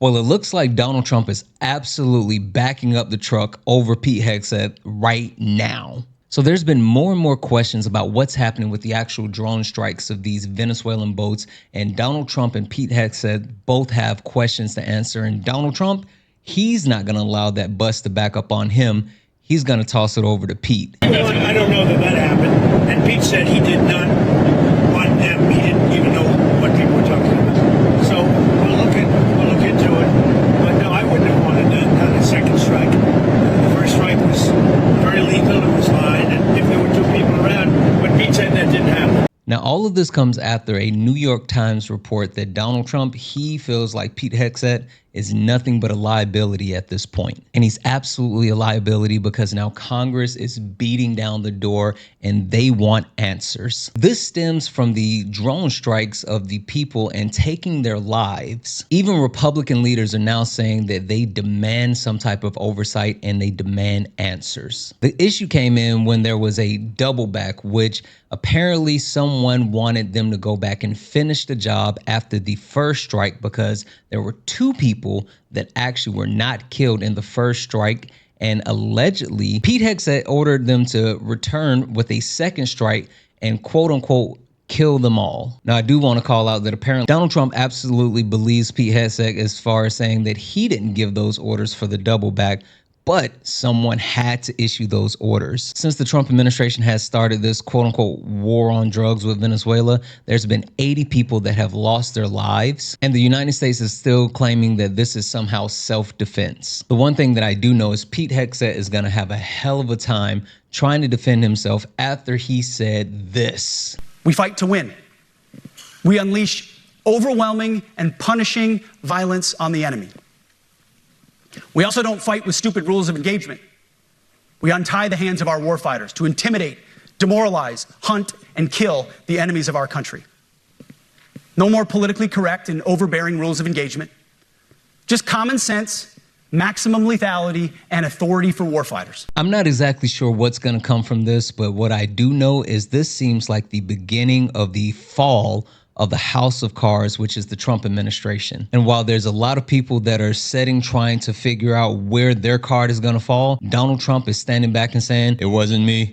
Well, it looks like Donald Trump is absolutely backing up the truck over Pete Hegseth right now. So there's been more and more questions about what's happening with the actual drone strikes of these Venezuelan boats. And Donald Trump and Pete Hegseth both have questions to answer. And Donald Trump, he's not going to allow that bus to back up on him. He's going to toss it over to Pete. I don't know that happened. And Pete said he did not want them. He didn't even know what people were talking about. So we'll look into it. But no, I wouldn't have wanted a second strike. The first strike was very lethal. It was fine. And if there were two people around, but Pete said that didn't happen. Now, all of this comes after a New York Times report that Donald Trump, he feels like Pete Hegseth is nothing but a liability at this point. And he's absolutely a liability because now Congress is beating down the door and they want answers. This stems from the drone strikes of the people and taking their lives. Even Republican leaders are now saying that they demand some type of oversight and they demand answers. The issue came in when there was a double back, which apparently someone wanted them to go back and finish the job after the first strike because there were two people that actually were not killed in the first strike. And allegedly, Pete Hegseth ordered them to return with a second strike and quote unquote kill them all. Now, I do want to call out that apparently Donald Trump absolutely believes Pete Hegseth as far as saying that he didn't give those orders for the double back, but someone had to issue those orders. Since the Trump administration has started this quote unquote war on drugs with Venezuela, there's been 80 people that have lost their lives. And the United States is still claiming that this is somehow self-defense. The one thing that I do know is Pete Hegseth is going to have a hell of a time trying to defend himself after he said this. We fight to win. We unleash overwhelming and punishing violence on the enemy. We also don't fight with stupid rules of engagement. We untie the hands of our warfighters to intimidate, demoralize, hunt, and kill the enemies of our country. No more politically correct and overbearing rules of engagement. Just common sense, maximum lethality, and authority for warfighters. I'm not exactly sure what's going to come from this, but what I do know is this seems like the beginning of the fall of the house of cards, which is the Trump administration. And while there's a lot of people that are trying to figure out where their card is going to fall, Donald Trump is standing back and saying, it wasn't me.